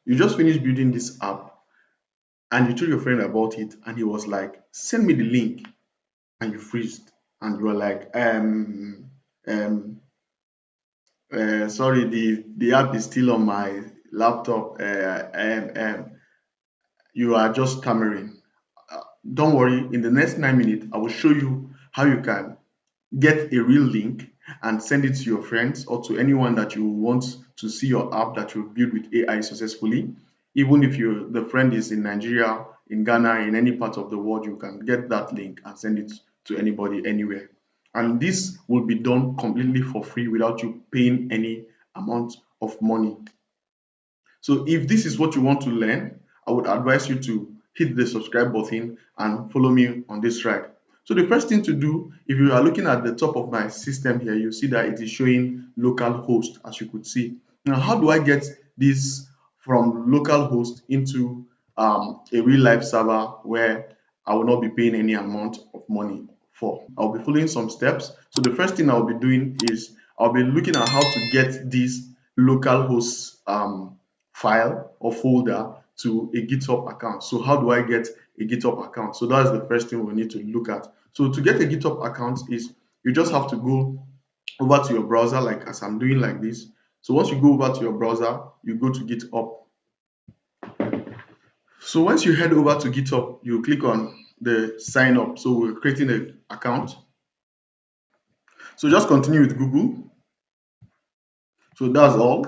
You just finished building this app and you told your friend about it, and he was like, send me the link, and you freezed and you were like, um, sorry, the app is still on my laptop. You are just stammering. Don't worry, in the next 9 minutes, I will show you how you can get a real link and send it to your friends or to anyone that you want to see your app that you build with AI successfully. Even if the friend is in Nigeria, in Ghana, in any part of the world, you can get that link and send it to anybody anywhere. And this will be done completely for free without you paying any amount of money. So if this is what you want to learn, I would advise you to hit the subscribe button and follow me on this ride. So the first thing to do, if you are looking at the top of my system here, you see that it is showing local host, as you could see. Now, how do I get this from local host into a real life server where I will not be paying any amount of money for? I'll be following some steps. So the first thing I'll be doing is I'll be looking at how to get this local host file or folder to a GitHub account. So how do I get a GitHub account? So that's the first thing we need to look at. So to get a GitHub account is you just have to go over to your browser, like as I'm doing like this. So once you go over to your browser, you go to GitHub. So once you head over to GitHub, you click on the sign up. So we're creating an account. So just continue with Google. So that's all.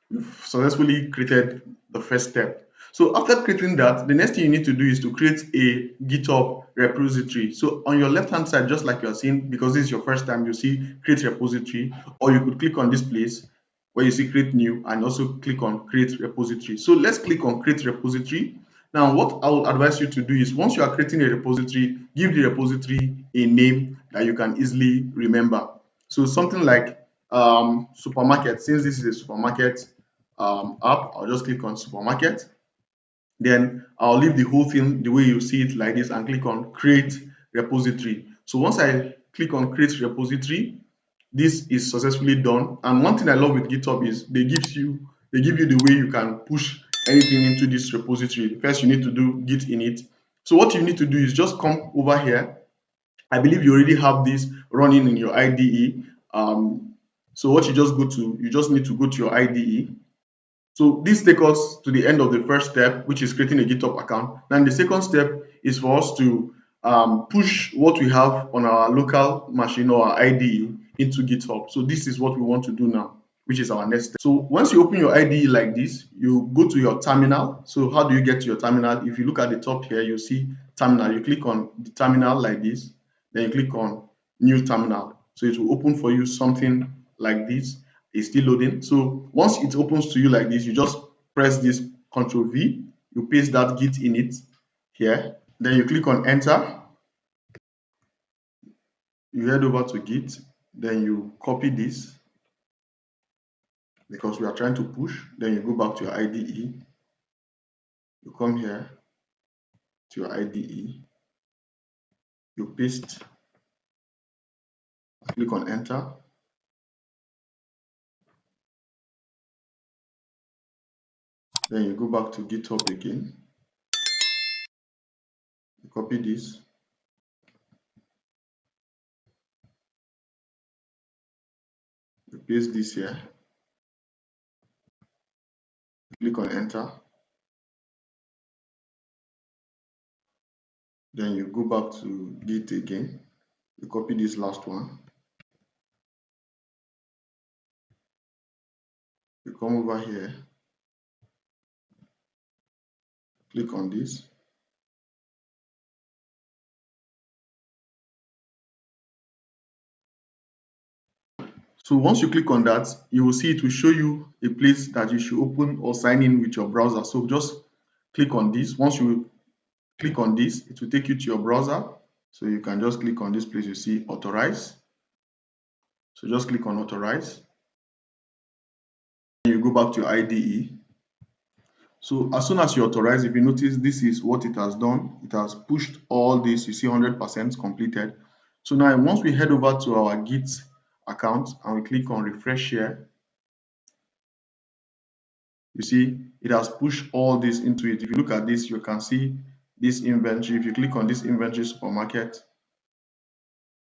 You've successfully created the first step. So after creating that, the next thing you need to do is to create a GitHub repository. So on your left hand side, just like you're seeing, because this is your first time, you see create repository, or you could click on this place where you see create new and also click on create repository. So let's click on create repository. Now, what I will advise you to do is once you are creating a repository, give the repository a name that you can easily remember. So something like supermarket. Since this is a supermarket app, I'll just click on supermarket. Then I'll leave the whole thing the way you see it like this and click on create repository. So once I click on create repository, this is successfully done. And one thing I love with GitHub is they give you the way you can push anything into this repository. First, you need to do git init. So what you need to do is just come over here. I believe you already have this running in your IDE. So what you just need to go to your IDE. So this takes us to the end of the first step, which is creating a GitHub account. Then the second step is for us to push what we have on our local machine or our IDE into GitHub. So this is what we want to do now, which is our next step. So once you open your IDE like this, you go to your terminal. So how do you get to your terminal? If you look at the top here, you see terminal. You click on the terminal like this, then you click on new terminal. So it will open for you something like this. It's still loading. So once it opens to you like this, you just press this Control V, you paste that git init here, then you click on enter, you head over to git, then you copy this because we are trying to push, then you go back to your IDE, you come here to your IDE, you paste, click on enter, then you go back to GitHub again, you copy this, you paste this here, click on enter, then you go back to git again, you copy this last one, you come over here, click on this, so once you click on that, you will see it will show you a place that you should open or sign in with your browser. So just click on this. Once you click on this, it will take you to your browser. So you can just click on this place you see authorize. So just click on authorize. You go back to your IDE. So as soon as you authorize, if you notice, this is what it has done. It has pushed all this. You see 100% completed. So now once we head over to our Git account and we click on refresh here, You see, it has pushed all this into it. If you look at this, you can see this inventory. If you click on this inventory supermarket,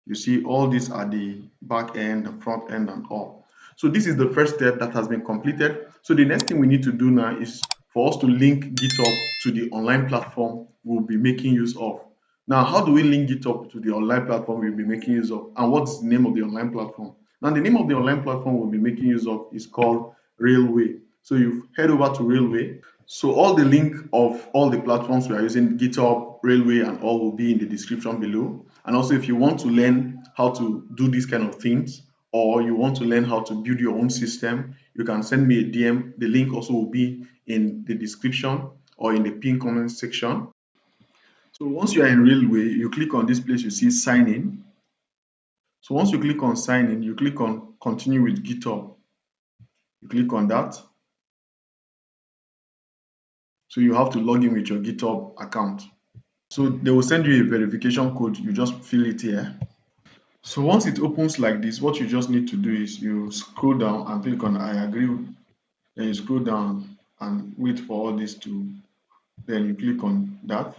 you see all these are the back end, the front end, and all. So this is the first step that has been completed. So the next thing we need to do now is for us to link GitHub to the online platform we'll be making use of. Now, how do we link GitHub to the online platform we'll be making use of? And what's the name of the online platform? Now, the name of the online platform we'll be making use of is called Railway. So you've head over to Railway. So all the link of all the platforms we are using, GitHub, Railway, and all will be in the description below. And also, if you want to learn how to do these kind of things, or you want to learn how to build your own system, you can send me a DM. The link also will be in the description or in the pinned comment section. So once you are in Railway, you click on this place, you see sign in. So once you click on sign in, you click on continue with GitHub. You click on that. So you have to log in with your GitHub account. So they will send you a verification code. You just fill it here. So once it opens like this, what you just need to do is you scroll down and click on I agree. Then you scroll down and wait for all this to, then you click on that,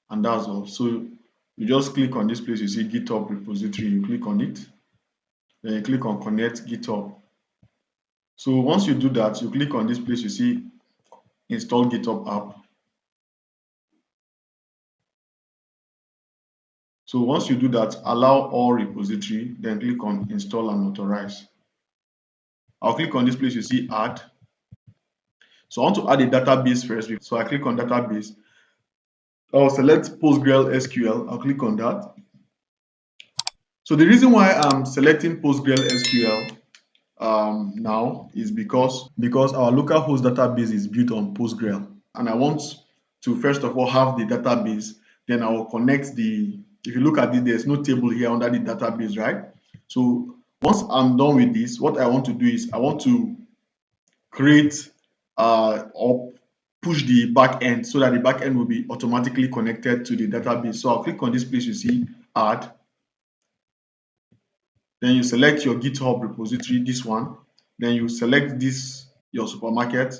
and that's all. So you just click on this place, you see GitHub repository, you click on it, then you click on connect GitHub. So once you do that, you click on this place, you see install GitHub app. So once you do that, allow all repository, then click on install and authorize. I'll click on this place, you see add. So I want to add a database first. So I click on database. I'll select PostgreSQL. I'll click on that. So the reason why I'm selecting PostgreSQL now is because our localhost database is built on Postgre, and I want to first of all have the database. Then I will connect the. If you look at it, there's no table here under the database, right? So once I'm done with this, what I want to do is I want to create or push the back end so that the back end will be automatically connected to the database. So I'll click on this place, you see add. Then you select your GitHub repository, this one. Then you select this, your supermarket.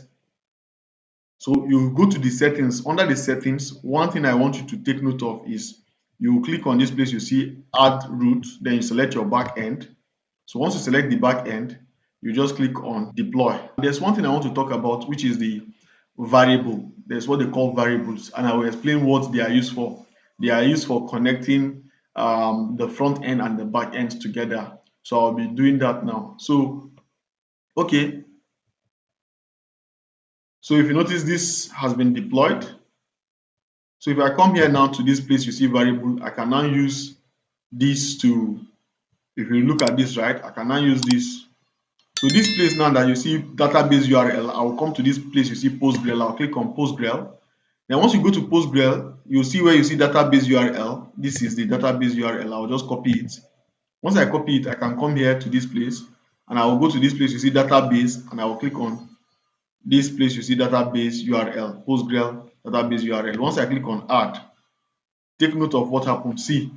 So you go to the settings. Under the settings, one thing I want you to take note of is you click on this place, you see add root, then you select your back end. So once you select the back end, you just click on deploy. There's one thing I want to talk about, which is the variable. There's what they call variables, and I will explain what they are used for. They are used for connecting the front end and the back end together. So I'll be doing that now. So, okay. So if you notice, this has been deployed. So if I come here now to this place, you see variable, I can now use this to, if you look at this, right, I can now use this. So this place now that you see database URL, I will come to this place, you see Postgre, I'll click on Postgre. Then once you go to Postgre, you'll see where you see database URL. This is the database URL. I'll just copy it. Once I copy it, I can come here to this place and I will go to this place, you see database, and I will click on this place, you see database URL, Postgre database URL. Once I click on add, take note of what happened. See,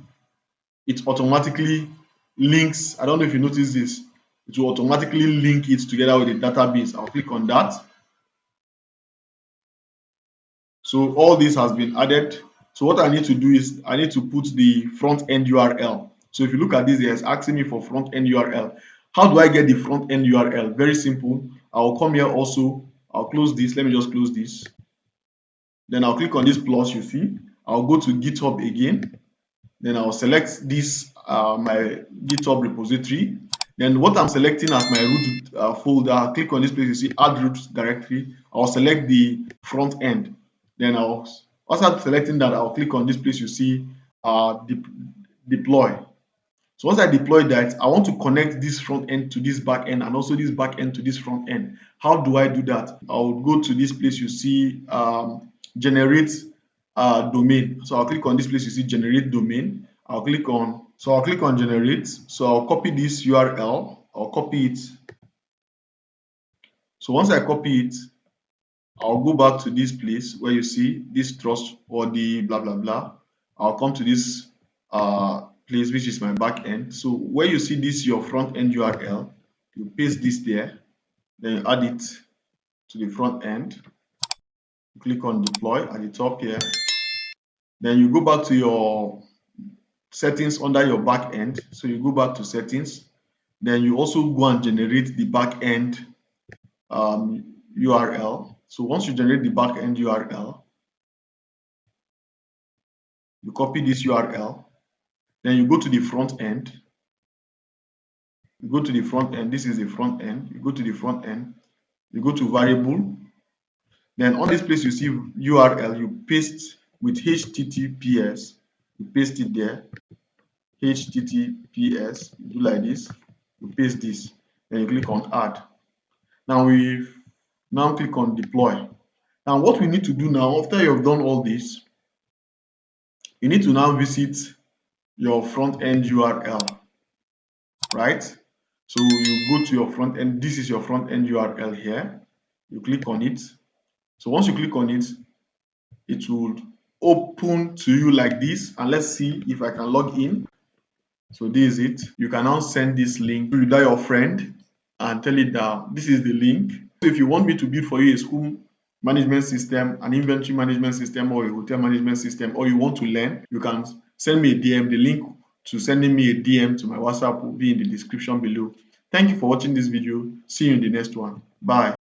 it automatically links. I don't know if you notice this. It will automatically link it together with the database. I'll click on that. So all this has been added. So what I need to do is I need to put the front end URL. So if you look at this, it's asking me for front end URL. How do I get the front end URL? Very simple. I'll come here also. I'll close this. Let me just close this. Then I'll click on this plus, you see. I'll go to GitHub again. Then I'll select this, my GitHub repository. Then what I'm selecting as my root folder, I'll click on this place, you see add root directory. I'll select the front end. Then I'll, once I'm selecting that, I'll click on this place, you see deploy. So once I deploy that, I want to connect this front end to this back end and also this back end to this front end. How do I do that? I will go to this place, you see generate domain. So I'll click on this place, you see generate domain. I'll click on generate. So I'll copy this URL. I'll copy it. So once I copy it, I'll go back to this place where you see this trust or the blah blah blah. I'll come to this place, which is my back end. So where you see this your front end URL, you paste this there, then you add it to the front end. Click on deploy at the top here. Then you go back to your settings under your back end. So you go back to settings. Then you also go and generate the back end URL. So once you generate the back end URL, you copy this URL. Then you go to the front end. You go to the front end. This is the front end. You go to the front end. You go to variable. Then on this place you see URL, you paste with HTTPS. You paste it there. HTTPS. You do like this. You paste this. Then you click on add. Now we click on deploy. Now what we need to do now, after you've done all this, you need to now visit your front end URL, right? So you go to your front end. This is your front end URL here. You click on it. So once you click on it, it will open to you like this. And let's see if I can log in. So this is it. You can now send this link to your friend and tell it that this is the link. So if you want me to build for you a school management system, an inventory management system, or a hotel management system, or you want to learn, you can send me a DM. The link to sending me a DM to my WhatsApp will be in the description below. Thank you for watching this video. See you in the next one. Bye.